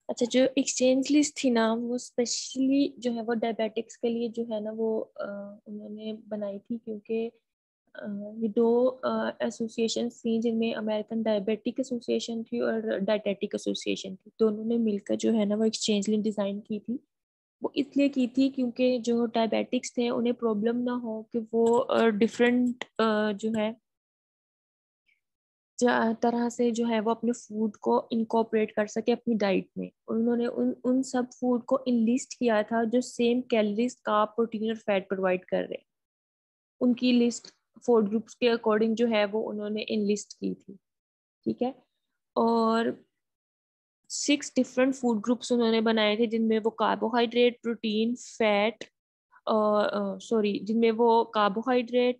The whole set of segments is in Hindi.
अच्छा, जो एक्सचेंज लिस्ट थी ना, वो स्पेशली जो है वो डायबिटिक्स के लिए जो है ना वो उन्होंने बनाई थी, क्योंकि ये दो एसोसिएशन थी जिनमें अमेरिकन डायबिटिक एसोसिएशन थी और डायटेटिक एसोसिएशन थी। दोनों ने मिलकर जो है ना वो एक्सचेंज लिस्ट डिज़ाइन की थी। वो इसलिए की थी क्योंकि जो डायबिटिक्स थे उन्हें प्रॉब्लम ना हो कि वो डिफरेंट जो है तरह से जो है वो अपने फूड को इनकॉर्पोरेट कर सके अपनी डाइट में। उन्होंने उन उन सब फूड को इनलिस्ट किया था जो सेम कैलोरीज, कार्ब, प्रोटीन और फैट प्रोवाइड कर रहे हैं। उनकी लिस्ट फूड ग्रुप्स के अकॉर्डिंग जो है वो उन्होंने इनलिस्ट की थी। ठीक है। और 6 डिफरेंट फूड ग्रुप्स उन्होंने बनाए थे जिनमें वो कार्बोहाइड्रेट, प्रोटीन, फैट, सॉरी, जिनमें वो कार्बोहाइड्रेट,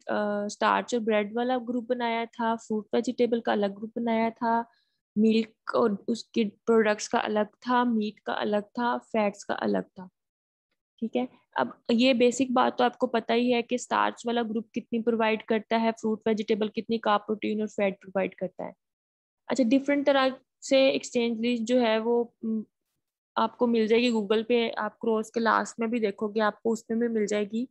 स्टार्च और ब्रेड वाला ग्रुप बनाया था, फ्रूट वेजिटेबल का अलग ग्रुप बनाया था, मिल्क और उसके प्रोडक्ट्स का अलग था, मीट का अलग था, फैट्स का अलग था। ठीक है। अब ये बेसिक बात तो आपको पता ही है कि स्टार्च वाला ग्रुप कितनी प्रोवाइड करता है, फ्रूट वेजिटेबल कितनी कार्ब, प्रोटीन और फैट प्रोवाइड करता है। अच्छा, डिफरेंट तरह से एक्सचेंज लिस्ट जो है वो आपको मिल जाएगी गूगल पे। आप क्रॉस के लास्ट में भी देखोगे, आपको उसमें भी मिल जाएगी।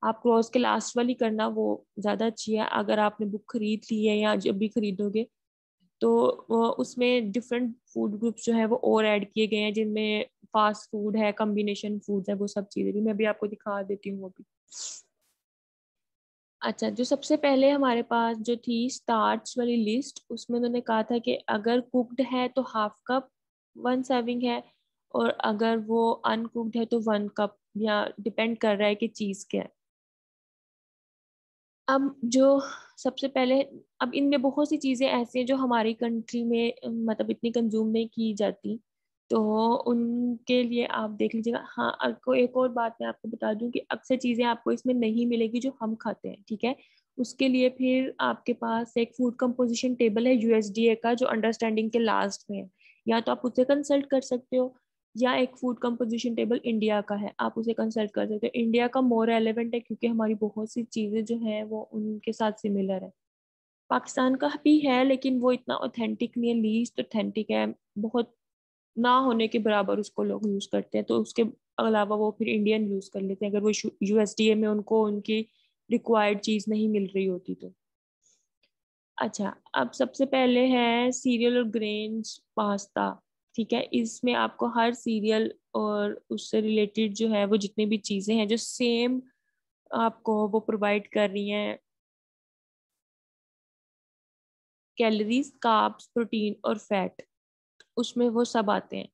आप क्रॉस के लास्ट वाली करना, वो ज़्यादा अच्छी है। अगर आपने बुक खरीद ली है या जब भी खरीदोगे तो उसमें डिफरेंट फूड ग्रुप्स जो है वो और ऐड किए गए हैं, जिनमें फास्ट फूड है, कॉम्बिनेशन फूड्स है, वो सब चीज़ें भी मैं भी आपको दिखा देती हूँ वो भी। अच्छा, जो सबसे पहले हमारे पास जो थी स्टार्च वाली लिस्ट, उसमें उन्होंने कहा था कि अगर कुक्ड है तो हाफ कप 1 सर्विंग है, और अगर वो अनकुक्ड है तो 1 कप, या डिपेंड कर रहा है कि चीज़ क्या है। अब जो सबसे पहले, अब इनमें बहुत सी चीज़ें ऐसी हैं जो हमारी कंट्री में मतलब इतनी कंज्यूम नहीं की जाती, तो उनके लिए आप देख लीजिएगा। हाँ, आपको एक और बात मैं आपको बता दूं कि अक्सर चीज़ें आपको इसमें नहीं मिलेगी जो हम खाते हैं। ठीक है। उसके लिए फिर आपके पास एक फूड कंपोजिशन टेबल है यूएसडीए का, जो अंडरस्टैंडिंग के लास्ट में है। या तो आप उससे कंसल्ट कर सकते हो, या एक फूड कंपोजिशन टेबल इंडिया का है, आप उसे कंसल्ट कर सकते हो। इंडिया का मोर रेलेवेंट है क्योंकि हमारी बहुत सी चीज़ें जो हैं वो उनके साथ सिमिलर है। पाकिस्तान का भी है लेकिन वो इतना ऑथेंटिक नहीं है, लीस्ट ऑथेंटिक है, बहुत ना होने के बराबर उसको लोग यूज़ करते हैं। तो उसके अलावा वो फिर इंडियन यूज़ कर लेते हैं अगर वो यूएसडीए में उनको उनकी रिक्वायर्ड चीज़ नहीं मिल रही होती तो। अच्छा, अब सबसे पहले है सीरियल और ग्रेन्स पास्ता। ठीक है। इसमें आपको हर सीरियल और उससे रिलेटेड जो है वो जितनी भी चीज़ें हैं जो सेम आपको वो प्रोवाइड कर रही हैं, कैलोरीज, कार्ब्स, प्रोटीन और फैट, उसमें वो सब आते हैं।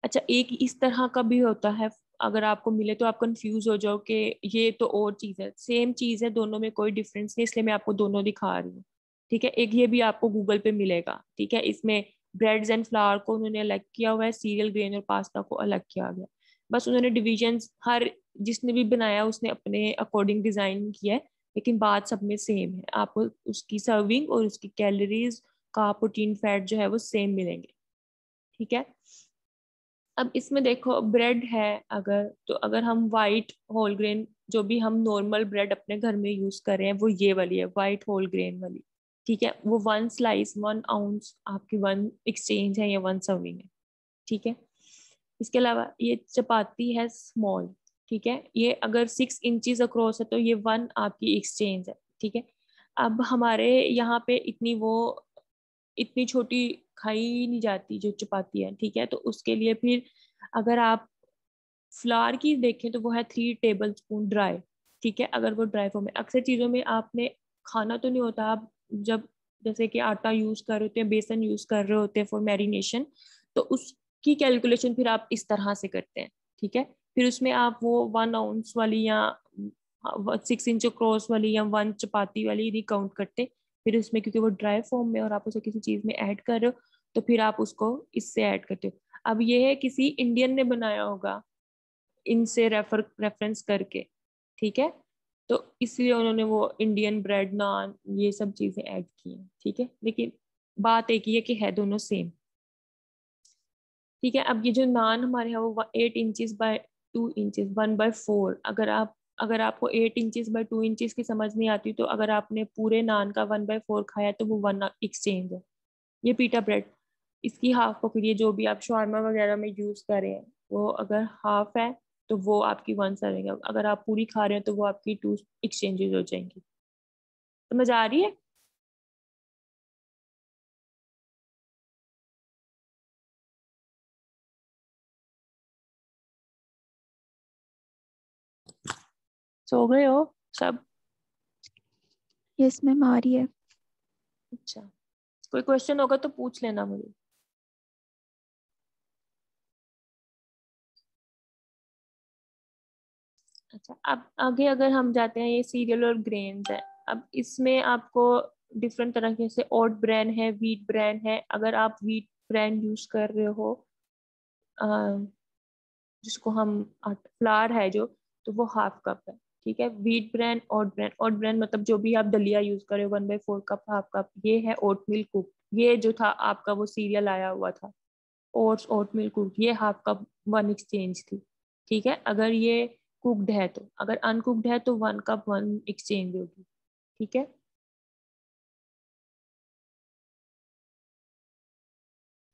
अच्छा, एक इस तरह का भी होता है, अगर आपको मिले तो आप कंफ्यूज हो जाओ कि ये तो और चीज़ है, सेम चीज़ है, दोनों में कोई डिफरेंस नहीं, इसलिए मैं आपको दोनों दिखा रही हूँ। ठीक है। एक ये भी आपको गूगल पे मिलेगा। ठीक है। इसमें ब्रेड्स एंड फ्लावर को उन्होंने अलग किया हुआ है, सीरियल, ग्रेन और पास्ता को अलग किया गया। बस उन्होंने डिविजन हर जिसने भी बनाया उसने अपने अकॉर्डिंग डिजाइन किया है, लेकिन बात सब में सेम है। आपको उसकी सर्विंग और उसकी कैलोरीज का प्रोटीन फैट जो है वो सेम मिलेंगे। ठीक है। अब इसमें देखो, ब्रेड है, अगर तो अगर हम वाइट होल ग्रेन, जो भी हम नॉर्मल ब्रेड अपने घर में यूज कर रहे हैं वो ये वाली है, वाइट होल ग्रेन वाली। ठीक है। वो 1 स्लाइस 1 आउंस आपकी 1 एक्सचेंज है या 1 सर्विंग है। ठीक है। इसके अलावा ये चपाती है स्मॉल। ठीक है। ये अगर 6 इंचज अक्रॉस है तो ये 1 आपकी एक्सचेंज है। ठीक है। अब हमारे यहाँ पे इतनी छोटी खाई नहीं जाती जो चपाती है। ठीक है। तो उसके लिए फिर अगर आप फ्लावर की देखें तो वो है 3 टेबल स्पून ड्राई। ठीक है। अगर वो ड्राई फॉर्म है, अक्सर चीज़ों में आपने खाना तो नहीं होता, आप जब जैसे कि आटा यूज कर रहे होते हैं, बेसन यूज कर रहे होते हैं फॉर मैरिनेशन, तो उसकी कैलकुलेशन फिर आप इस तरह से करते हैं। ठीक है। फिर उसमें आप वो 1 आउंस वाली या 6 इंच क्रॉस वाली या 1 चपाती वाली नहीं काउंट करते। फिर उसमें क्योंकि वो ड्राई फॉर्म में और आप उसे किसी चीज में ऐड कर रहे हो, तो फिर आप उसको इससे ऐड करते हो। अब ये है किसी इंडियन ने बनाया होगा इनसे रेफरेंस करके। ठीक है। तो इसलिए उन्होंने वो इंडियन ब्रेड, नान, ये सब चीजें ऐड की हैं। ठीक है। लेकिन बात एक ही है कि है दोनों सेम। ठीक है। अब ये जो नान हमारे यहाँ वो 8 इंचज बाय 2 इंचज 1/4, अगर आपको 8 इंचज बाय 2 इंचज की समझ नहीं आती, तो अगर आपने पूरे नान का 1/4 खाया तो वो 1 एक्सचेंज है। ये पीटा ब्रेड, इसकी हाफ पकड़िए, जो भी आप शॉर्मा वगैरह में यूज करें वो अगर हाफ है तो वो आपकी 1 सर्विंग है, अगर आप पूरी खा रहे हैं तो वो आपकी 2 एक्सचेंजेस हो जाएंगी। समझ आ रही है? सो गए हो सब? यस मैम, आ रही है। अच्छा, कोई क्वेश्चन होगा तो पूछ लेना मुझे। अच्छा, अब आगे अगर हम जाते हैं, ये सीरियल और ग्रेन्स है। अब इसमें आपको डिफरेंट तरह से ओट ब्रांड है, व्हीट ब्रांड है। अगर आप व्हीट ब्रांड यूज कर रहे हो, अ, जिसको हम फ्लावर है जो, तो वो हाफ कप है। ठीक है, व्हीट ब्रांड, ओट ब्रांड। ओट ब्रांड मतलब जो भी आप दलिया यूज करे, 1/4 कप, हाफ कप। ये है ओट मिल्क कुक। ये जो था आपका वो सीरियल आया हुआ था, ओट्स ओट मिल्क कुक, ये हाफ कप 1 एक्सचेंज थी। ठीक है, अगर ये कुक्ड है तो, अगर अनकुक्ड है तो 1 कप 1 एक्सचेंज होगी। ठीक है।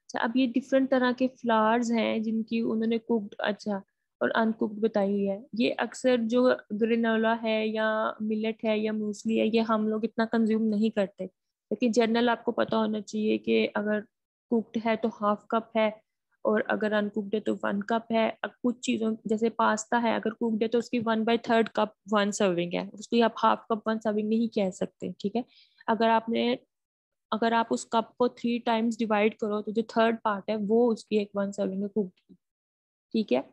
अच्छा, अब ये डिफरेंट तरह के फ्लावर्स हैं जिनकी उन्होंने कुक्ड, अच्छा, और अनकुक्ड बताई हुई है। ये अक्सर जो ग्रेनोला है या मिलेट है या मूसली है, ये हम लोग इतना कंज्यूम नहीं करते, लेकिन जनरल आपको पता होना चाहिए कि अगर कुक्ड है तो हाफ कप है, और अगर अनकुक्ड है तो 1 कप है। अब कुछ चीज़ों जैसे पास्ता है, अगर कुक्ड है तो उसकी 1/3 कप 1 सर्विंग है, उसको आप हाफ कप 1 सर्विंग नहीं कह सकते। ठीक है, अगर आपने अगर आप उस कप को 3 टाइम्स डिवाइड करो तो जो थर्ड पार्ट है वो उसकी एक 1 सर्विंग में कुक की। ठीक है।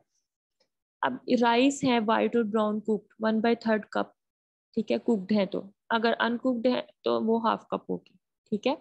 अब राइस है वाइट और ब्राउन कुक्ड, 1/3 कप। ठीक है, कुक्ड है तो, अगर अनकुक्ड है तो वो हाफ कप होगी। ठीक है।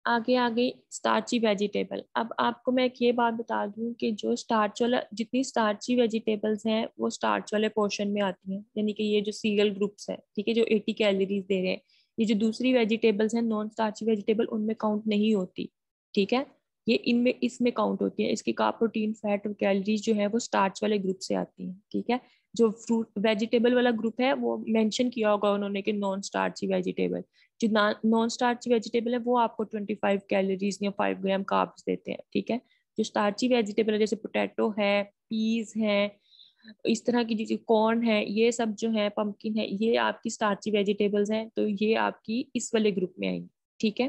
आगे आगे स्टार्ची वेजिटेबल। अब आपको मैं एक ये बात बता दूं कि जो स्टार्च वाला, जितनी स्टार्ची वेजिटेबल्स हैं वो स्टार्च वाले पोर्शन में आती हैं, यानी कि ये जो सीरियल ग्रुप्स है, ठीक है, जो 80 कैलोरीज दे रहे हैं, ये जो दूसरी वेजिटेबल्स हैं नॉन स्टार्ची वेजिटेबल, उनमें काउंट नहीं होती। ठीक है, ये इनमें इसमें काउंट होती है। इसकी कार्ब, प्रोटीन, फैट और कैलोरीज जो है वो स्टार्च वाले ग्रुप से आती हैं। ठीक है, जो फ्रूट वेजिटेबल वाला ग्रुप है वो मेंशन किया होगा उन्होंने कि नॉन स्टार्ची वेजिटेबल। जो नॉन स्टार्ची वेजिटेबल है वो आपको 25 कैलोरीज या 5 ग्राम कार्ब्स देते हैं। ठीक है, जो स्टार्ची वेजिटेबल है जैसे पोटैटो है, पीज है, इस तरह की चीजें, कॉर्न है, ये सब जो है, पंपकिन है, ये आपकी स्टार्ची वेजिटेबल्स हैं, तो ये आपकी इस वाले ग्रुप में आएंगी। ठीक है,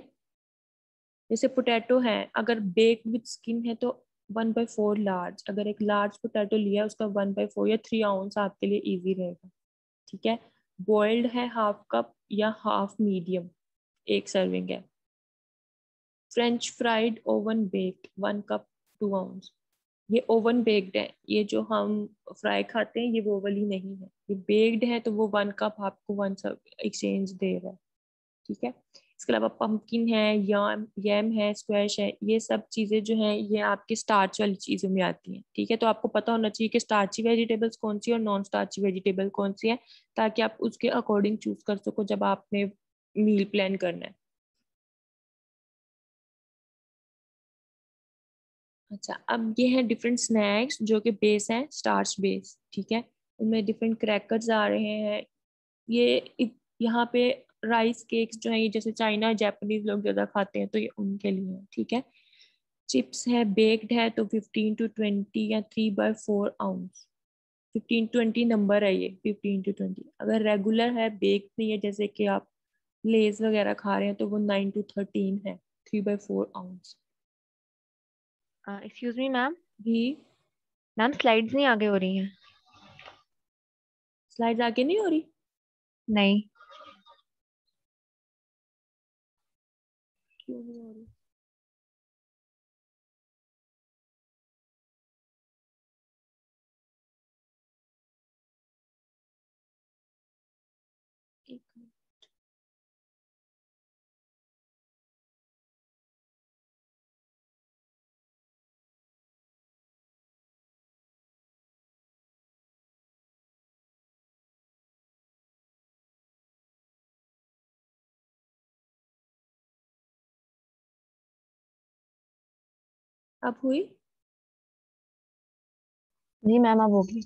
जैसे पोटैटो है, अगर बेक विथ स्किन है तो 1/4 लार्ज, अगर एक लार्ज पोटैटो लिया उसका 1/4 या 3 आउंस आपके लिए इजी रहेगा। ठीक है, बॉइल्ड है हाफ कप या हाफ मीडियम, एक सर्विंग है। French fried oven baked 1 cup 2 ounce, ये ओवन बेक्ड है। ये जो हम फ्राई खाते हैं ये वो वाली नहीं है, ये बेक्ड है, तो वो 1 कप आपको 1 एक्सचेंज दे रहा है। ठीक है, इसके अलावा पंपकिन है, याम यम है, स्क्वैश है, ये सब चीजें जो हैं ये आपकी स्टार्च वाली चीजों में आती हैं। ठीक है, तो आपको पता होना चाहिए कि स्टार्ची वेजिटेबल्स कौन सी और नॉन स्टार्ची वेजिटेबल कौन सी है, ताकि आप उसके अकॉर्डिंग चूज कर सको जब आपने मील प्लान करना है। अच्छा, अब ये है डिफरेंट स्नैक्स जो कि बेस हैं स्टार्च बेस। ठीक है, इनमें डिफरेंट क्रैकर्स आ रहे हैं। ये यहाँ पे राइस केक्स जो है, ये जैसे चाइना जापानीज लोग ज्यादा खाते हैं तो ये उनके लिए है। ठीक है, चिप्स है, बेक्ड है तो 15 to 20 या 3/4 आउंस। 15-20 नंबर है ये, 15 to 20। अगर रेगुलर है, बेक्ड नहीं है, जैसे कि आप लेज वगैरह खा रहे हैं, तो वो 9 to 13 है, 3/4 आउंस। Excuse me ma'am. भी मैम स्लाइड्स नहीं आगे हो रही हैं। स्लाइड्स आगे नहीं हो रही? नहीं। क्यों नहीं हो रही? एक मिनट। अब हुई? जी मैम अब होगी।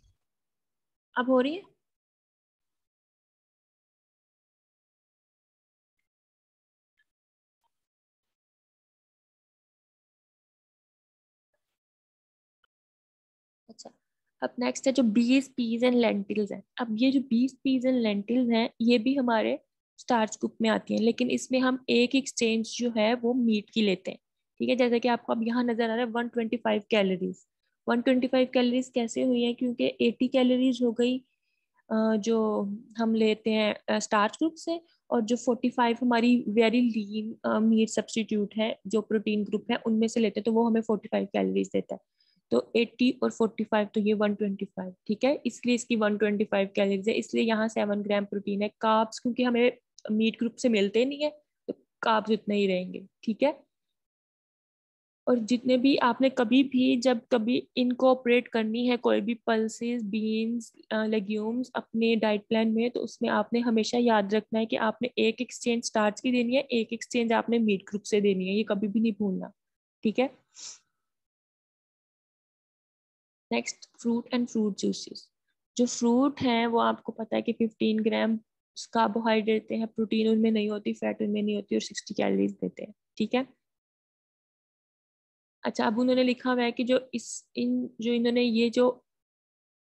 अब हो रही है? अच्छा, अब नेक्स्ट है जो बीन्स, पीज एंड लेंटिल्स हैं। अब ये जो बीन्स, पीज एंड लेंटिल्स हैं ये भी हमारे स्टार्च ग्रुप में आती हैं, लेकिन इसमें हम एक एक्सचेंज जो है वो मीट की लेते हैं। ठीक है, जैसे कि आपको अब यहाँ नजर आ रहा है 125 कैलोरीज। 125 कैलोरीज कैसे हुई है, क्योंकि 80 कैलोरीज हो गई जो हम लेते हैं स्टार्च ग्रुप से, और जो 45 हमारी वेरी लीन मीट सब्स्टिट्यूट है जो प्रोटीन ग्रुप है उनमें से लेते हैं, तो वो हमें 45 कैलोरीज देता है। तो 80 और 45 तो ये 125, ठीक है, इसलिए इसकी 125 कैलोरीज है, इसलिए यहाँ 7 ग्राम प्रोटीन है। कार्ब्स क्योंकि हमें मीट ग्रुप से मिलते नहीं है तो कार्ब्स उतने ही रहेंगे, ठीक है। और जितने भी आपने कभी भी जब कभी इनकॉर्पोरेट करनी है कोई भी पल्सेस, बीन्स, लेग्यूम्स अपने डाइट प्लान में, तो उसमें आपने हमेशा याद रखना है कि आपने एक एक्सचेंज स्टार्च की देनी है, एक एक्सचेंज आपने मीट ग्रुप से देनी है, ये कभी भी नहीं भूलना, ठीक है। Next, fruit and fruit juices. जो फ्रूट हैं वो आपको पता है कि 15 ग्राम कार्बोहाइड्रेट देते हैं, प्रोटीन उनमें नहीं होती, फैट उनमें नहीं होती, और 60 कैलोरीज देते हैं, ठीक है। अच्छा, अब उन्होंने लिखा हुआ है कि जो इन्होंने ये जो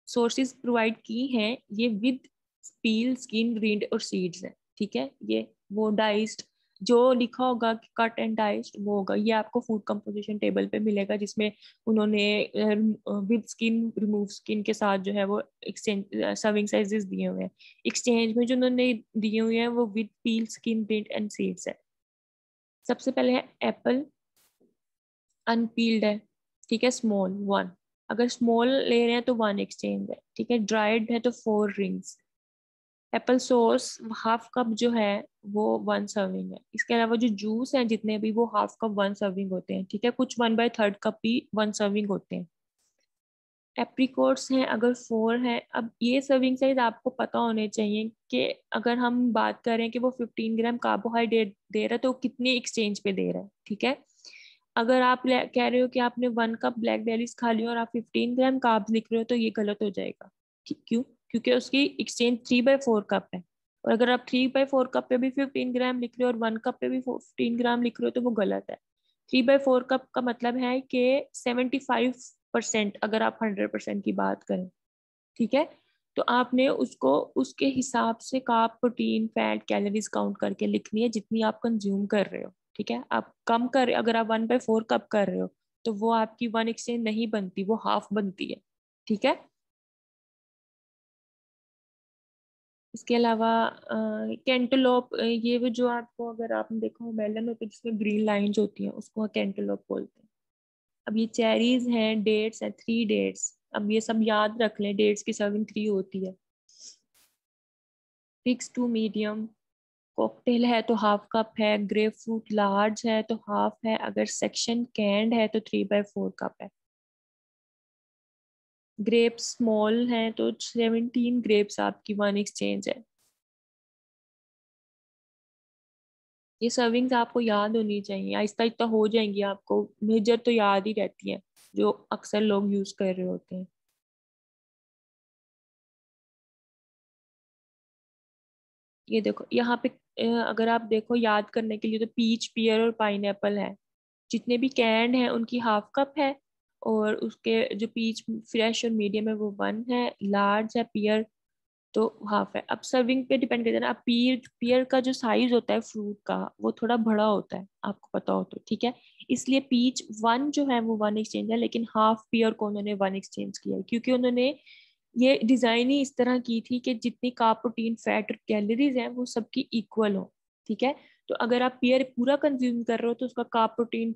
सोर्सेज प्रोवाइड की हैं ये विद पील, स्किन, ग्रीन और सीड्स हैं, ठीक है। ये वो डाइस्ड जो लिखा होगा कि कट एंड डाइस्ड वो होगा, ये आपको फूड कंपोजिशन टेबल पे मिलेगा, जिसमें उन्होंने विद स्किन, रिमूव स्किन के साथ जो है वो एक्सचेंज सर्विंग साइजेस दिए हुए हैं। एक्सचेंज में जो उन्होंने दिए हुए हैं वो with peel, skin, green and seeds है। सबसे पहले है एप्पल, अनपील्ड है, ठीक है, स्मॉल 1। अगर स्मॉल ले रहे हैं तो 1 एक्सचेंज है, ठीक है। ड्राइड है तो 4 rings. Apple sauce half cup जो है वो 1 सर्विंग है। इसके अलावा जो जूस है जितने भी वो हाफ कप 1 सर्विंग होते हैं, ठीक है। कुछ 1/3 कप भी 1 सर्विंग होते हैं। एप्रिकॉट्स हैं अगर 4 है। अब ये सर्विंग साइज आपको पता होने चाहिए कि अगर हम बात करें कि वो 15 ग्राम कार्बोहाइड्रेट दे रहा है तो कितनी एक्सचेंज पे दे रहा है, ठीक है। अगर आप कह रहे हो कि आपने 1 कप ब्लैक बेरीज खा लिया और आप 15 ग्राम कार्ब्स लिख रहे हो तो ये गलत हो जाएगा। क्यों? क्योंकि उसकी एक्सचेंज 3/4 कप है, और अगर आप 3/4 कप पे भी 15 ग्राम लिख रहे हो और 1 कप पे भी 15 ग्राम लिख रहे हो तो वो गलत है। 3/4 कप का मतलब है कि 75%, अगर आप 100% की बात करें, ठीक है। तो आपने उसको उसके हिसाब से carb, protein, fat, calories count करके लिखनी है जितनी आप कंज्यूम कर रहे हो, ठीक है। आप कम कर, अगर आप 1/4 कप कर रहे हो तो वो आपकी 1 एक्सचेंज नहीं बनती, वो हाफ बनती है, ठीक है। इसके अलावा कैंटलोप, ये वो जो आपको अगर आपने देखा हो मेलन होता है जिसमें ग्रीन लाइंस होती हैं उसको कैंटलोप बोलते हैं। अब ये चेरीज हैं, डेट्स है, 3 डेट्स। अब ये सब याद रख लें, डेट्स की सर्विंग 3 होती है। फिक्स टू मीडियम, कॉकटेल है तो हाफ कप है, ग्रेप फ्रूट लार्ज है तो हाफ है, अगर सेक्शन कैंड है तो 3/4 कप है। ग्रेप्स स्मॉल है तो 17 ग्रेप्स आपकी 1 एक्सचेंज है। ये सर्विंग्स आपको याद होनी चाहिए, आहिस्ता आहिस्ता हो जाएंगी आपको, मेजर तो याद ही रहती है जो अक्सर लोग यूज कर रहे होते हैं। ये देखो यहाँ पे अगर आप देखो याद करने के लिए तो पीच, पियर और पाइनएप्पल है। जितने भी कैंड हैं उनकी हाफ कप है, और उसके जो पीच फ्रेश और मीडियम है वो 1 है, लार्ज है पियर तो हाफ है। अब सर्विंग पे डिपेंड करता है ना। अब पियर पियर का जो साइज होता है फ्रूट का वो थोड़ा बड़ा होता है, आपको पता हो तो, ठीक है। इसलिए पीच 1 जो है वो 1 एक्सचेंज है, लेकिन हाफ पियर को उन्होंने 1 एक्सचेंज किया है, क्योंकि उन्होंने ये डिजाइन ही इस तरह की थी कि जितनी कार्ब, प्रोटीन, फैट और कैलोरीज हैं वो सबकी इक्वल हो, ठीक है। तो अगर आप पियर पूरा कंज्यूम कर रहे हो तो उसका कार्ब, प्रोटीन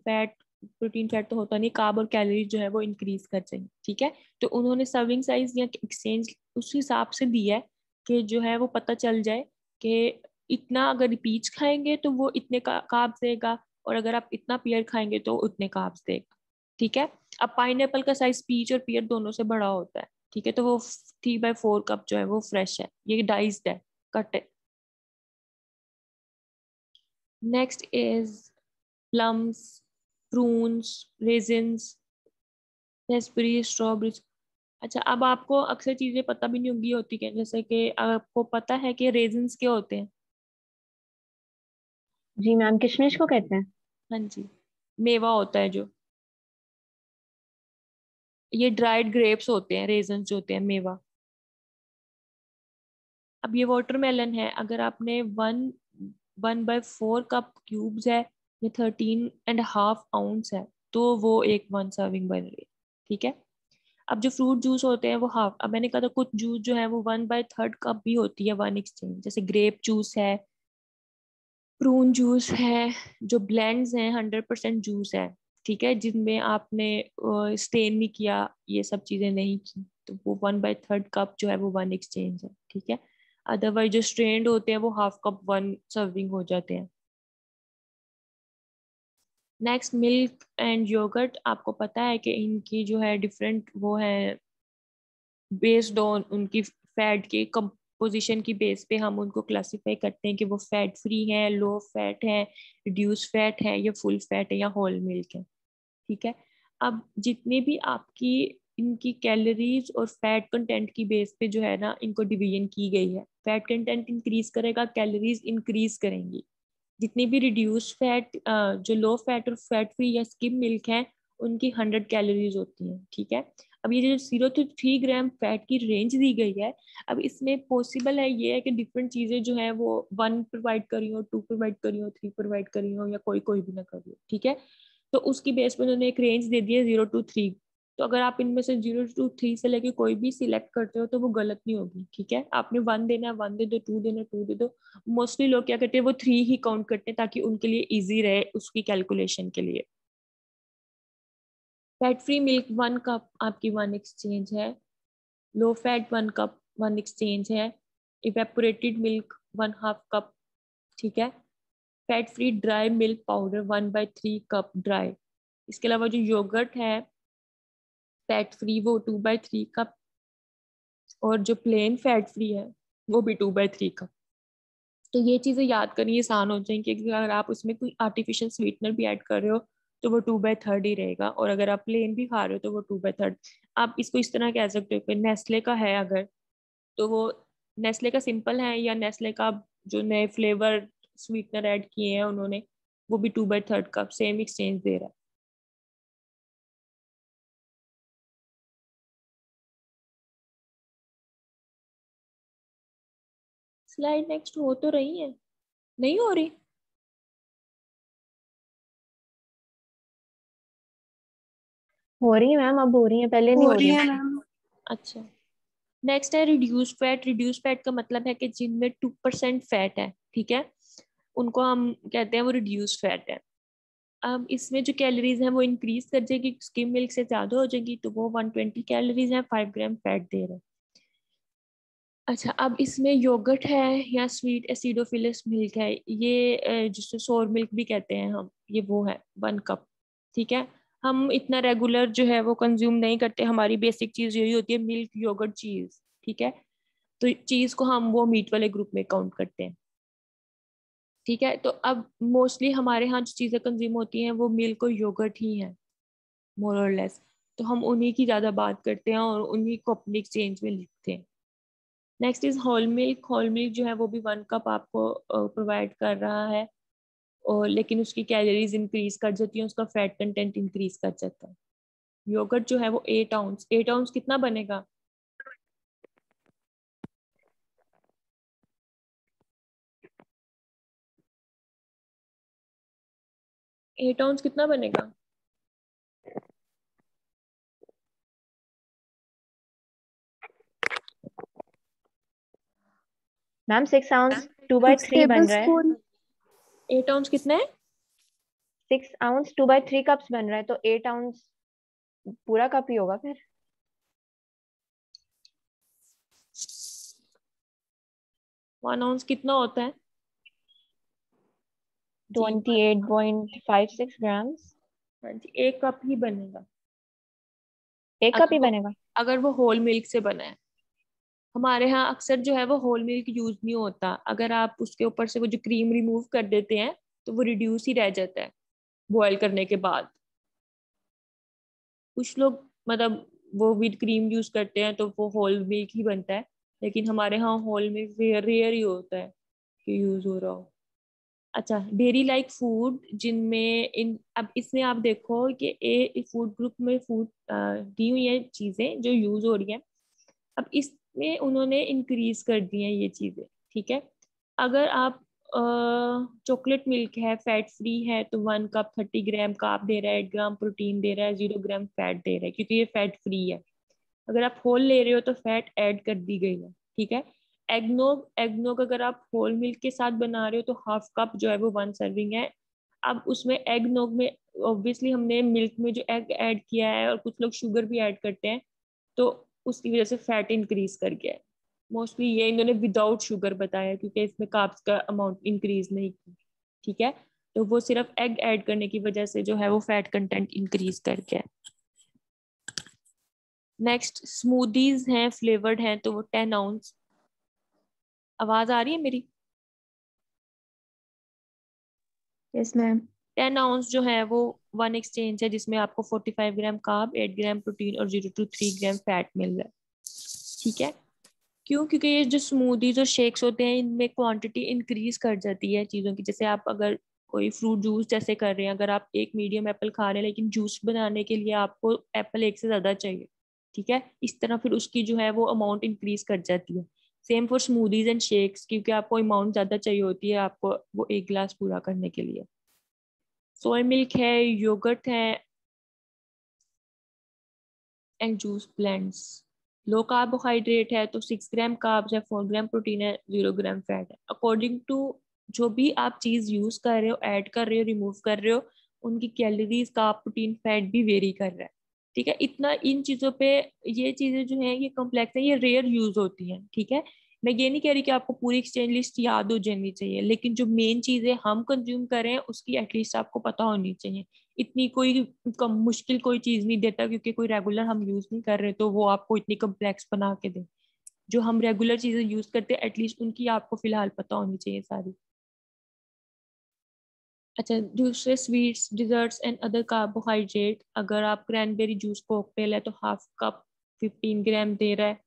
फैट तो होता नहीं, कार्ब और कैलोरीज जो है वो इंक्रीज कर जाएंगे, ठीक है। तो उन्होंने सर्विंग साइज या एक्सचेंज उस हिसाब से दिया है कि जो है वो पता चल जाए कि इतना अगर पीच खाएंगे तो वो इतने कार्ब्स देगा, और अगर आप इतना पियर खाएंगे तो उतने कार्ब्स देगा, ठीक है। अब पाइनएप्पल का साइज पीच और पियर दोनों से बड़ा होता है, ठीक है, तो वो 3/4 कप जो है वो फ्रेश है, ये डाइस्ड है, कट है। Next is plums, prunes, resins, Raspberry, strawberry. अच्छा, अब आपको अक्सर चीजें पता भी नहीं होंगी होती क्या, जैसे कि आपको पता है कि रेजिन्स क्या होते हैं? जी मैम, किशमिश को कहते हैं। हाँ जी, मेवा होता है जो, ये ड्राइड ग्रेप्स होते हैं, रेजन जो होते हैं, मेवा। अब ये वाटरमेलन है, अगर आपने 1/4 कप क्यूब्स है, ये 13.5 आउंस है, तो वो एक 1 सर्विंग बन रही है। ठीक है। अब जो फ्रूट जूस होते हैं वो हाफ, अब मैंने कहा था कुछ जूस जो है वो 1/3 कप भी होती है, 1 एक्सचेंज, जैसे ग्रेप जूस है, प्रून जूस है, जो ब्लेंड्स हैं 100% जूस है, ठीक है, जिनमें आपने स्टेन नहीं किया, ये सब चीजें नहीं की, तो वो 1/3 कप जो है वो 1 एक्सचेंज है। ठीक है। अदरवाइज जो स्ट्रेन्ड होते हैं वो हाफ कप 1 सर्विंग हो जाते हैं। नेक्स्ट मिल्क एंड योगर्ट, आपको पता है कि इनकी जो है डिफरेंट वो है, बेस्ड ऑन उनकी फैट के कंपोजिशन की बेस पे हम उनको क्लासिफाई करते हैं कि वो फैट फ्री है, लो फैट है, रिड्यूस फैट है, या फुल फैट है, या होल मिल्क है। ठीक है। अब जितनी भी आपकी इनकी कैलोरीज और फैट कंटेंट की बेस पे जो है ना इनको डिवीजन की गई है, फैट कंटेंट इंक्रीज करेगा, कैलोरीज इंक्रीज करेंगी। जितनी भी रिड्यूस फैट, जो लो फैट और फैट फ्री या स्किम मिल्क है, उनकी 100 कैलोरीज होती हैं। ठीक है। अब ये जो 0 to 3 ग्राम फैट की रेंज दी गई है, अब इसमें पॉसिबल है ये है कि डिफरेंट चीजें जो है वो 1 प्रोवाइड करी हो, 2 प्रोवाइड करी हो, 3 प्रोवाइड करी हो, या कोई कोई भी ना करी हो। ठीक है। तो उसकी बेस पे उन्होंने एक रेंज दे दी है 0 to 3। तो अगर आप इनमें से 0 to 3 से लेके कोई भी सिलेक्ट करते हो तो वो गलत नहीं होगी। ठीक है। आपने 1 देना है 1 दे दो, 2 देना है 2 दे दो। मोस्टली लोग क्या करते हैं, वो 3 ही काउंट करते हैं ताकि उनके लिए इजी रहे उसकी कैलकुलेशन के लिए। फैट फ्री मिल्क 1 कप आपकी 1 एक्सचेंज है, लो फैट 1 कप 1 एक्सचेंज है, इवेपोरेटेड मिल्क 1/2 कप। ठीक है। Fat free dry milk powder 1/3 cup dry. इसके अलावा जो योगर्ट है फैट फ्री वो 2/3 कप, और जो प्लेन फैट फ्री है वो भी 2/3 कप। तो ये चीज़ें याद करनी आसान हो जाएंगी कि अगर आप उसमें कोई आर्टिफिशियल स्वीटनर भी ऐड कर रहे हो तो वो 2/3 ही रहेगा, और अगर आप प्लेन भी खा रहे हो तो वो 2/3। आप इसको इस तरह कह सकते हो कि नेस्ले का है अगर, तो वो नेस्ले का सिंपल है, या नेस्ले का जो नए फ्लेवर स्वीटनर ऐड किए हैं उन्होंने, वो भी 2/3 कप सेम एक्सचेंज दे रहा है। स्लाइड नेक्स्ट हो तो रही है, नहीं हो रही? हो रही है मैम, अब हो रही है, पहले नहीं हो हो रही रही है थी। मैम। अच्छा। नेक्स्ट है रिड्यूस फैट। रिड्यूस फैट का मतलब है कि जिनमें 2% फैट है, ठीक है, उनको हम कहते हैं वो रिड्यूस फैट है। अब इसमें जो कैलोरीज हैं वो इंक्रीज कर जाएगी, स्किम मिल्क से ज्यादा हो जाएगी, तो वो 120 कैलोरीज है, 5 ग्राम फैट दे रहे हैं। अच्छा, अब इसमें योगर्ट है या स्वीट एसिडोफिलस मिल्क है, ये जिसको सोर मिल्क भी कहते हैं हम, ये वो है 1 कप। ठीक है। हम इतना रेगुलर जो है वो कंज्यूम नहीं करते, हमारी बेसिक चीज यही होती है मिल्क योगर्ट चीज। ठीक है। तो चीज को हम वो मीट वाले ग्रुप में काउंट करते हैं। ठीक है। तो अब मोस्टली हमारे यहाँ जो चीजें कंज्यूम होती हैं वो मिल्क और योगर्ट ही है, मोर और लेस। तो हम उन्हीं की ज्यादा बात करते हैं और उन्हीं को अपनी एक्सचेंज में लिखते हैं। Next is whole milk. Whole milk जो है वो भी 1 कप आपको प्रोवाइड कर रहा है, और लेकिन उसकी कैलोरीज इंक्रीज कर जाती है, उसका फैट कंटेंट इंक्रीज कर जाता है। योगर्ट जो है वो 8 आउंस, 8 आउंस कितना बनेगा? 8 आउंस कितना बनेगा? मैम 6 आउंस 6 2/3 टेबल बन रहा है। स्पून 8 आउंस कितना है? 6 आउंस 2/3 कप्स बन रहा है, तो 8 आउंस पूरा कप ही होगा फिर। 1 आउंस कितना होता है जी? 28.56 ग्राम्स। हाँ जी, 1 कप ही बनेगा, 1 कप अगर ही वो बनेगा। अगर वो होल मिल्क से बना है। हमारे यहाँ अक्सर जो है वो होल मिल्क यूज नहीं होता, अगर आप उसके ऊपर से वो जो क्रीम रिमूव कर देते हैं तो वो रिड्यूस ही रह जाता है बॉयल करने के बाद। कुछ लोग मतलब वो विद क्रीम यूज करते हैं तो वो होल मिल्क ही बनता है, लेकिन हमारे यहाँ होल मिल्क रेयर रेयर ही होता है कि यूज हो रहा हो। अच्छा, डेयरी लाइक फूड जिनमें इन, अब इसमें आप देखो कि ए फूड ग्रुप में फूड दी हुई है चीजें जो यूज हो रही है। अब इसमें उन्होंने इंक्रीज कर दी हैं ये चीजें, ठीक है। अगर आप चॉकलेट मिल्क है, फैट फ्री है, तो 1 कप 30 ग्राम कार्ब दे रहा है, 8 ग्राम प्रोटीन दे रहा है, 0 ग्राम फैट दे रहा है, क्योंकि ये फैट फ्री है। अगर आप होल ले रहे हो तो फैट ऐड कर दी गई है, ठीक है। एगनोग, एगनोग अगर आप होल मिल्क के साथ बना रहे हो तो 1/2 कप जो है वो 1 सर्विंग है। अब उसमें एगनोग में ऑब्वियसली हमने मिल्क में जो एग ऐड किया है, और कुछ लोग शुगर भी ऐड करते हैं, तो उसकी वजह से फैट इंक्रीज कर गया है। मोस्टली ये इन्होंने विदाउट शुगर बताया, क्योंकि इसमें कार्ब्स का अमाउंट इंक्रीज नहीं की, ठीक है। तो वो सिर्फ एग ऐड करने की वजह से जो है वो फैट कंटेंट इंक्रीज कर गया है। नेक्स्ट स्मूदीज हैं, फ्लेवर्ड हैं, तो वो 10 आउंस। आवाज आ रही है मेरी? Yes ma'am. 10 आउंस जो है वो 1 एक्सचेंज है, जिसमें आपको 45 ग्राम कार्ब, 8 ग्राम प्रोटीन और 0 to 3 ग्राम फैट मिल रहा है, ठीक है। क्यों? क्योंकि ये जो स्मूदीज और शेक्स होते हैं इनमें क्वांटिटी इंक्रीज कर जाती है चीज़ों की। जैसे आप अगर कोई फ्रूट जूस जैसे कर रहे हैं, अगर आप एक मीडियम एप्पल खा रहे हैं, लेकिन जूस बनाने के लिए आपको एप्पल एक से ज़्यादा चाहिए, ठीक है। इस तरह फिर उसकी जो है वो अमाउंट इंक्रीज कर जाती है। Same for smoothies and shakes, क्योंकि आपको अमाउंट ज़्यादा चाहिए होती है आपको वो एक गिलास पूरा करने के लिए। सोया मिल्क है, योगर्ट है and juice blends. Low carbohydrate है तो 6 ग्राम कार्ब्स है, 4 ग्राम प्रोटीन है, 0 ग्राम फैट है। अकॉर्डिंग टू जो भी आप चीज यूज कर रहे हो, ऐड कर रहे हो, रिमूव कर रहे हो, उनकी कैलोरीज, कार्ब, प्रोटीन, फैट भी वेरी कर रहा है, ठीक है। इतना इन चीजों पे, ये चीजें जो है ये कॉम्प्लेक्स है, ये रेयर यूज होती हैं, ठीक है। मैं ये नहीं कह रही कि आपको पूरी एक्सचेंज लिस्ट याद हो जानी चाहिए, लेकिन जो मेन चीजें हम कंज्यूम करें उसकी एटलीस्ट आपको पता होनी चाहिए। इतनी कोई कम मुश्किल कोई चीज नहीं देता, क्योंकि कोई रेगुलर हम यूज नहीं कर रहे तो वो आपको इतनी कम्प्लेक्स बना के दे। जो हम रेगुलर चीजें यूज करते हैं एटलीस्ट उनकी आपको फिलहाल पता होनी चाहिए सारी। अच्छा, दूसरे sweets, desserts and other carbohydrate, अगर आप क्रैनबेरी जूस कॉकटेल है तो 1/2 कप 15 ग्राम दे रहा है।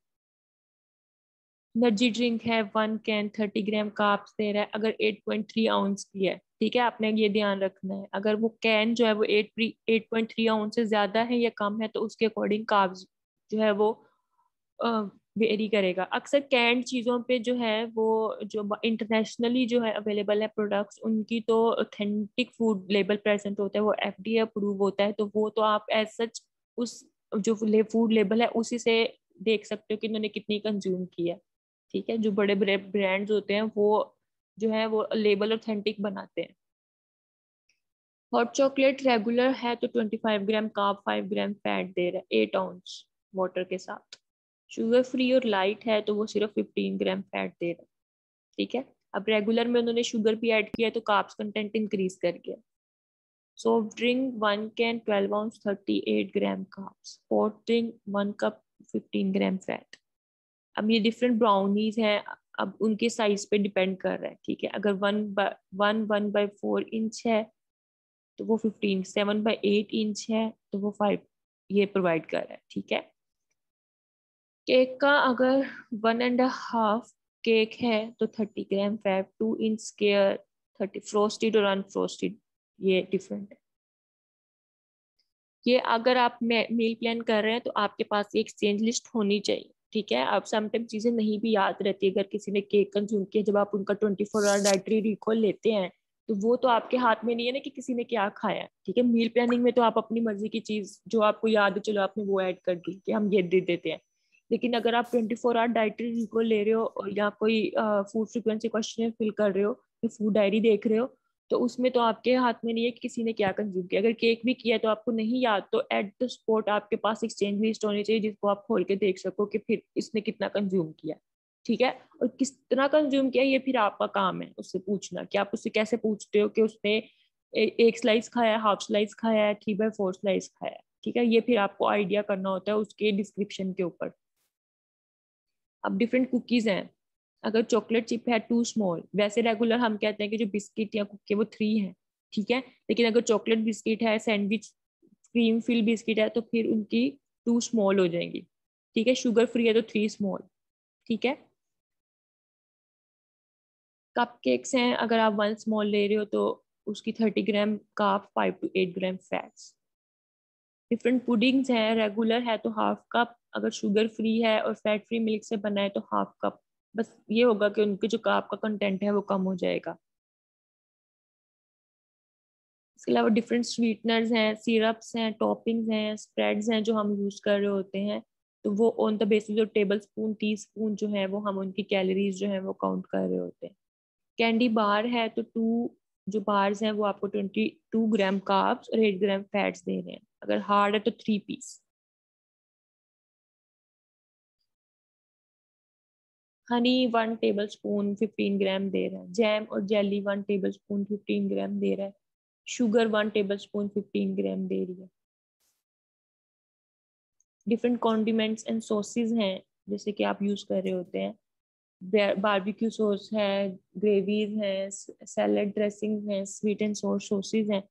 एनर्जी ड्रिंक है 1 कैन 30 ग्राम कार्ब्स दे रहा है, अगर 8.3 आउंस की है, ठीक है। आपने ये ध्यान रखना है, अगर वो कैन जो है वो 8.3 आउंस से ज्यादा है या कम है तो उसके अकॉर्डिंग कार्ब्स जो है वो वेरी करेगा। अक्सर कैंड चीज़ों पे जो है वो जो इंटरनेशनली जो है अवेलेबल है प्रोडक्ट्स, उनकी तो ऑथेंटिक फूड लेबल प्रेजेंट होता है, वो एफडीए अप्रूव होता है, तो वो तो आप एज सच उस जो फूड लेबल है उसी से देख सकते हो कि उन्होंने कितनी कंज्यूम की है, ठीक है। जो बड़े बड़े ब्रांड्स होते हैं वो जो है वो लेबल ऑथेंटिक बनाते हैं। हॉट चॉकलेट रेगुलर है तो 25 ग्राम कार्ब, 5 ग्राम फैट दे रहा है, 8 आउंस वाटर के साथ। शुगर फ्री और लाइट है तो वो सिर्फ 15 ग्राम फैट दे रहा है, ठीक है। अब रेगुलर में उन्होंने शुगर भी ऐड किया है तो कार्ब्स कंटेंट इंक्रीज कर गया। Soft drink 1 can 12 ounce 38 gram carbs, sport drink 1 cup 15 gram fat. अब ये डिफरेंट ब्राउनीज हैं, अब उनके साइज पे डिपेंड कर रहा है, ठीक है। अगर 1/4 इंच है तो वो 15, 7/8 इंच है तो वो 5 ये प्रोवाइड कर रहा है, ठीक है। केक का अगर 1.5 केक है तो 30 ग्राम फैट, 2 इंच स्क्वायर 30, फ्रोस्टेड और अनफ्रोस्टेड ये डिफरेंट है। ये अगर आप मील प्लान कर रहे हैं तो आपके पास ये एक्सचेंज लिस्ट होनी चाहिए, ठीक है। आप समटाइम चीजें नहीं भी याद रहती, अगर किसी ने केक कंज्यूम किया, जब आप उनका 24 आवर डाइटरी रिकॉल लेते हैं तो वो तो आपके हाथ में नहीं है ना कि किसी ने क्या खाया है, ठीक है। मील प्लानिंग में तो आप अपनी मर्जी की चीज जो आपको याद है, चलो आपने वो ऐड कर दी कि हम ये दे देते हैं। लेकिन अगर आप 24 आवर डाइटरी रिकॉल ले रहे हो और या कोई फूड फ्रिक्वेंसी क्वेश्चन फिल कर रहे हो, फूड डायरी देख रहे हो, तो उसमें तो आपके हाथ में नहीं है कि किसी ने क्या कंज्यूम किया। अगर केक भी किया तो आपको नहीं याद, तो एट द स्पॉट आपके पास एक्सचेंज लिस्ट होनी चाहिए जिसको आप खोल के देख सको कि फिर इसने कितना कंज्यूम किया, ठीक है। और किस तरह कंज्यूम किया ये फिर आपका काम है उससे पूछना, कि आप उससे कैसे पूछते हो कि उसने एक स्लाइस खाया, हाफ स्लाइस खाया है, 3/4 स्लाइस खाया है, ठीक है। ये फिर आपको आइडिया करना होता है उसके डिस्क्रिप्शन के ऊपर। अब डिफरेंट कुकीज हैं, अगर चॉकलेट चिप है 2 स्मॉल, वैसे रेगुलर हम कहते हैं कि जो बिस्किट या कुकी वो 3 है, ठीक है। लेकिन अगर चॉकलेट बिस्किट है, सैंडविच क्रीम फिल बिस्किट है तो फिर उनकी 2 स्मॉल हो जाएंगी, ठीक है। शुगर फ्री है तो 3 स्मॉल, ठीक है। कप केक्स हैं, अगर आप 1 स्मॉल ले रहे हो तो उसकी 30 gram carb, 5 to 8 gram fats. Different puddings हैं, रेगुलर है तो हाफ कप, अगर शुगर फ्री है और फैट फ्री मिल्क से बना है तो हाफ कप। बस ये होगा कि उनके जो कार्ब का कंटेंट है वो कम हो जाएगा। इसके अलावा डिफरेंट स्वीटनर्स हैं, सिरप्स हैं, टॉपिंग्स हैं, स्प्रेड्स हैं जो हम यूज कर रहे होते हैं, तो वो ऑन द बेसिस जो टेबल स्पून, टी स्पून जो है वो हम उनकी कैलोरीज जो है वो काउंट कर रहे होते हैं। कैंडी बार है तो 2 जो बार्स हैं वो आपको 22 ग्राम कार्ब्स और 8 ग्राम फैट्स दे रहे हैं। अगर हार्ड है तो 3 पीस। हनी 1 टेबल स्पून 15 ग्राम दे रहा है। जैम और जेली 1 टेबल स्पून 15 ग्राम दे रहा है। शुगर 1 टेबल स्पून 15 ग्राम दे रही है। डिफरेंट कॉन्डिमेंट्स एंड सॉसेज हैं जैसे कि आप यूज कर रहे होते हैं। बारबेक्यू सॉस है, ग्रेवीज हैं, सैलड ड्रेसिंग हैं, स्वीट एंड सॉर सॉसेज हैं,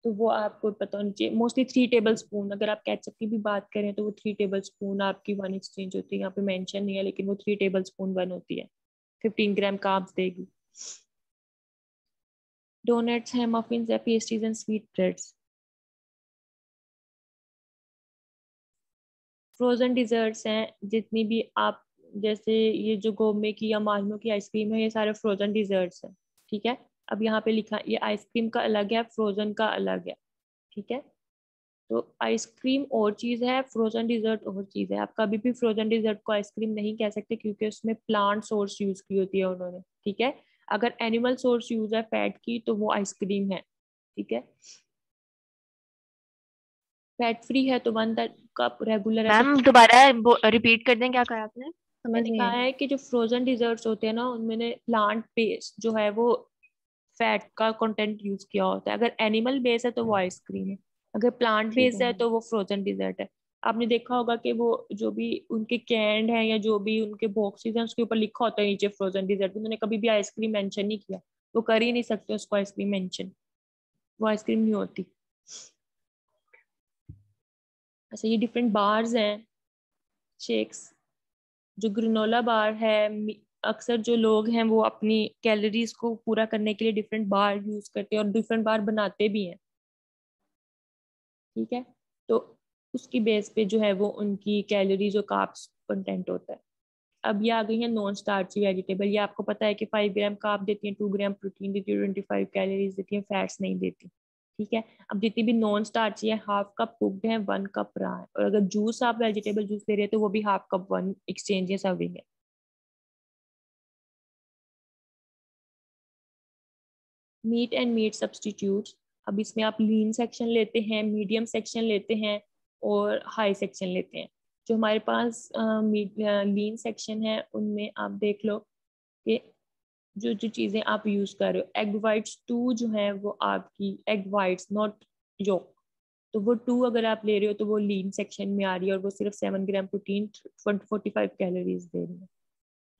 तो वो आपको पता होनी चाहिए। मोस्टली 3 टेबल स्पून, अगर आप केचप की भी बात करें तो वो 3 टेबल स्पून आपकी 1 एक्सचेंज होती है। यहाँ पे मेंशन नहीं है लेकिन वो 3 टेबल स्पून 1 होती है, 15 ग्राम कार्ब्स देगी। डोनट्स हैं, मफिन्स है, pastries and sweet breads. Frozen desserts हैं जितनी भी आप, जैसे ये जो गोमे की या माजमो की आइसक्रीम है, ये सारे फ्रोजन डिजर्ट्स हैं। ठीक है, अब यहाँ पे लिखा ये आइसक्रीम का अलग है, फ्रोजन का अलग है। ठीक है, तो आइसक्रीम और चीज़ है, फ्रोजन डिजर्ट और चीज़ है। आप कभी भी फ्रोजन डिजर्ट को आइसक्रीम नहीं कह सकते क्योंकि उसमें प्लांट सोर्स यूज की होती है उन्होंने। ठीक है, अगर एनिमल सोर्स यूज है फैट की तो वो आइसक्रीम है। ठीक है, फैट फ्री है तो 1 कप रेगुलर है तो। मैम दोबारा रिपीट कर दें, क्या कहा आपने? समझ मैंने नहीं कहा आई। है कि जो फ्रोजन डिजर्ट्स होते हैं ना उनमें प्लांट बेस्ड जो है वो फैट का कंटेंट यूज किया होता है। अगर एनिमल बेस है तो वो आइसक्रीम है, अगर प्लांट ठीक है बेस्ड है मैम। तो वो फ्रोजन डिजर्ट है। आपने देखा होगा कि वो जो भी उनके कैंड है या जो भी उनके बॉक्सेस हैं उसके ऊपर लिखा होता है नीचे फ्रोजन डिजर्ट। उन्होंने कभी भी आइसक्रीम मेंशन नहीं किया, वो कर ही नहीं सकते उसको आइसक्रीम मेंशन, वो आइसक्रीम नहीं होती। अच्छा, ये डिफरेंट बार्स हैं, शेक्स। जो ग्रेनोला बार है, अक्सर जो लोग हैं वो अपनी कैलोरीज को पूरा करने के लिए डिफरेंट बार यूज करते हैं और डिफरेंट बार बनाते भी हैं। ठीक है, तो उसकी बेस पे जो है वो उनकी कैलोरीज और कार्ब्स कंटेंट होता है। अब ये आ गई है नॉन स्टार्ची वेजिटेबल। ये आपको पता है कि 5 ग्राम कार्ब देती है, 2 ग्राम प्रोटीन देती है, 25 कैलोरीज देती है, फैट्स नहीं देती। ठीक है, अब जितनी भी नॉन स्टार्ची है, हाफ कप कुक्ड है, 1 कप रहा है। और अगर जूस आप वेजिटेबल जूस ले रहे हैं तो वो भी हाफ कप 1 एक्सचेंज है, सर्विंग है। Meat and meat substitutes. अब इसमें आप लीन सेक्शन लेते हैं, मीडियम सेक्शन लेते हैं और हाई सेक्शन लेते हैं। जो हमारे पास लीन सेक्शन है उनमें आप देख लो कि जो जो चीज़ें आप यूज़ कर रहे हो, एग वाइट्स 2 जो है वो आपकी एग वाइट्स नॉट योक, तो वो 2 अगर आप ले रहे हो तो वो लीन सेक्शन में आ रही है और वो सिर्फ 7 ग्राम प्रोटीन 45 कैलोरीज दे रही है।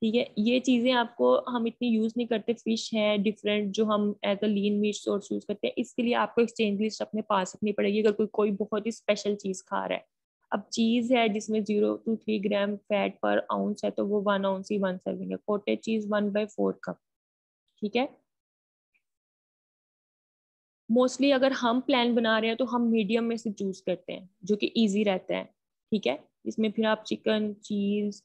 ठीक है, ये चीजें आपको हम इतनी यूज नहीं करते। फिश है डिफरेंट जो हम as a lean meat source use करते हैं, इसके लिए आपको एक्सचेंज लिस्ट अपने पास रखनी पड़ेगी अगर कोई कोई बहुत ही स्पेशल चीज खा रहा है। अब चीज है जिसमें 0 to 3 ग्राम फैट पर आउंस है तो वो 1 आउंस ही 1 सर्विंग है। Cottage cheese 1/4 cup. ठीक है, मोस्टली अगर हम प्लान बना रहे हैं तो हम मीडियम में से चूज करते हैं जो कि इजी रहता है। ठीक है, इसमें फिर आप चिकन, चीज,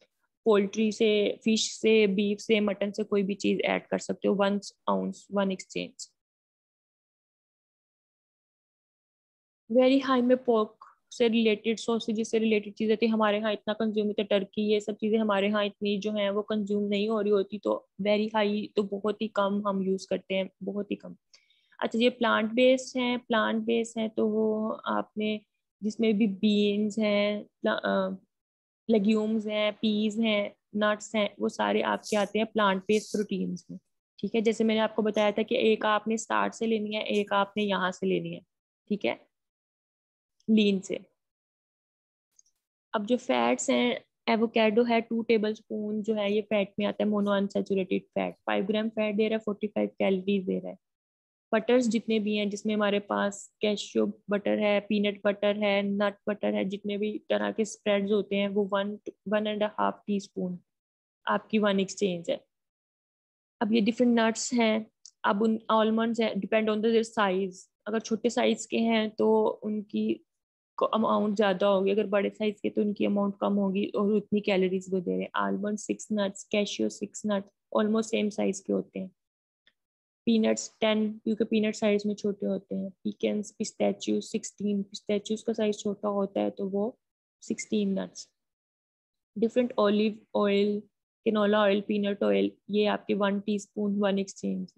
पोल्ट्री से, फिश से, बीफ से, मटन से कोई भी चीज ऐड कर सकते हो। 1 आउंस 1 एक्सचेंज। वेरी हाई में पोर्क से रिलेटेड, सॉसेज से रिलेटेड चीजें थी हमारे यहाँ इतना कंज्यूम होता है। टर्की, ये सब चीजें हमारे यहाँ इतनी जो है वो कंज्यूम नहीं हो रही होती, तो वेरी हाई तो बहुत ही कम हम यूज करते हैं, बहुत ही कम। अच्छा, ये प्लांट बेस्ड हैं, प्लांट बेस्ड हैं तो वो आपने जिसमें भी बीन्स हैं, लेग्यूम्स हैं, पीज हैं, नट्स हैं, वो सारे आपके आते हैं प्लांट बेस्ड प्रोटीन्स में। ठीक है, जैसे मैंने आपको बताया था कि एक आपने स्टार्ट से लेनी है, एक आपने यहाँ से लेनी है। ठीक है, लीन से। अब जो फैट्स हैं, एवोकेडो है 2 टेबल स्पून जो है ये फैट में आता है, mono unsaturated fat, 5 gram fat दे रहा है, 45 कैलोरीज दे रहा है। बटर्स जितने भी हैं, जिसमें हमारे पास कैश्यू बटर है, पीनट बटर है, नट बटर है, जितने भी तरह के स्प्रेड्स होते हैं वो 1 1.5 टीस्पून आपकी 1 एक्सचेंज है। अब ये डिफरेंट नट्स हैं, अब उन आलमंड्स हैं, डिपेंड ऑन देयर साइज। अगर छोटे साइज के हैं तो उनकी अमाउंट ज़्यादा होगी, अगर बड़े साइज के तो उनकी अमाउंट कम होगी और उतनी कैलोरीज वो दे रहे हैं। Almond 6 nuts, cashew 6 nuts almost same size के होते हैं। पीनट्स 10, क्योंकि पीनट साइज में छोटे होते हैं। पीकेन्स, पिस्ताचियो 16, पिस्ताचियोस का साइज छोटा होता है तो वो 16 nuts. Different olive oil, canola oil, peanut oil, ये आपके 1 टीस्पून 1 एक्सचेंज।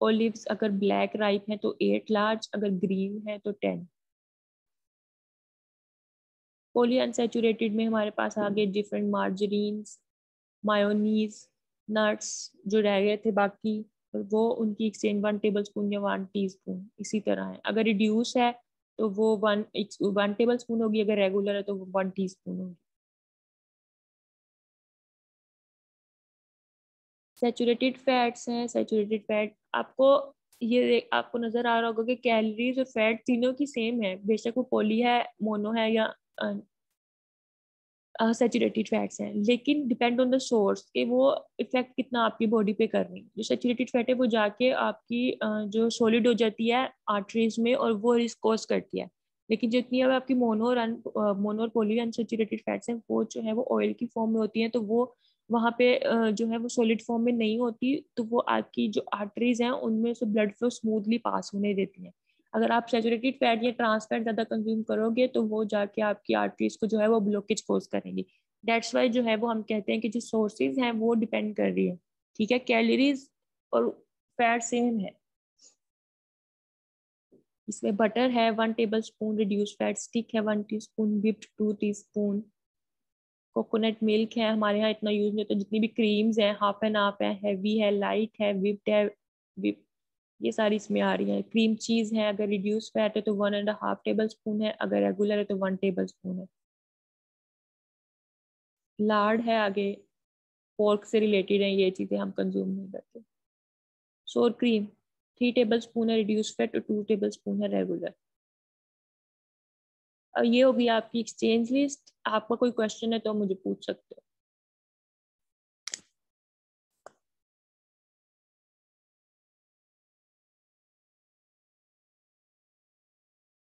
ओलिव्स अगर ब्लैक राइप है तो 8 लार्ज, अगर ग्रीन है तो 10। पॉली अनसैचुरेटेड में हमारे पास आ गए डिफरेंट मार्जरीन्स, मायोनीज, नट्स जो रह गए थे बाकी, वो उनकी एक्सचेंज 1 टेबल स्पून या 1 टीस्पून इसी तरह है। अगर रिड्यूस है तो वो 1 टेबल स्पून होगी, अगर रेगुलर है तो वो 1 टीस्पून होगी। सैचुरेटेड फैट्स हैं, सैचुरेटेड फैट आपको ये आपको नजर आ रहा होगा कि कैलोरीज और फैट तीनों की सेम है, बेशक वो पॉली है, मोनो है या सैचुरेटेड फैट्स हैं, लेकिन डिपेंड ऑन द सोर्स कि वो इफेक्ट कितना आपकी बॉडी पे कर रही है। जो सैचुरेटेड फैट है वो जाके आपकी जो सॉलिड हो जाती है आर्टरीज में और वो रिस्क कॉज करती है। लेकिन जितनी अब आपकी मोनो और पॉली अनसैचुरेटेड फैट्स हैं वो जो है वो ऑयल की फॉर्म में होती हैं, तो वो वहाँ पे जो है वो सॉलिड फॉर्म में नहीं होती, तो वो आपकी जो आर्टरीज हैं उनमें से ब्लड फ्लो स्मूथली पास होने देती हैं। अगर आप सैचुरेटेड फैट या ट्रांस फैट ज्यादा कंज्यूम करोगे तो वो जाके आपकी आर्टरीज को जो है वो ब्लॉकेज कोज करेंगी। दैट्स वाई जो है वो हम कहते हैं कि जो सोर्सेज हैं वो डिपेंड कर रही है। ठीक है, कैलोरीज और फैट सेम है। इसमें बटर है 1 table spoon, reduce fat stick है 1 teaspoon, whipped 2 teaspoon, coconut milk है, हमारे यहाँ इतना यूज नहीं होता। जितनी भी क्रीम्स हैं हाफ एंड हाफ है, हैवी है, लाइट है, व्हिप्ड है, whipped, ये सारी इसमें आ रही है। क्रीम चीज है, अगर रिड्यूस फैट है तो 1.5 टेबल स्पून है, अगर रेगुलर है तो 1 टेबल स्पून है। लार्ड है आगे, पोर्क से रिलेटेड है, ये चीजें हम कंज्यूम नहीं करते। सोर क्रीम 3 टेबल स्पून है रिड्यूस फैट और 2 टेबल स्पून है रेगुलर। अब ये होगी आपकी एक्सचेंज लिस्ट। आपका कोई क्वेश्चन है तो मुझे पूछ सकते हो।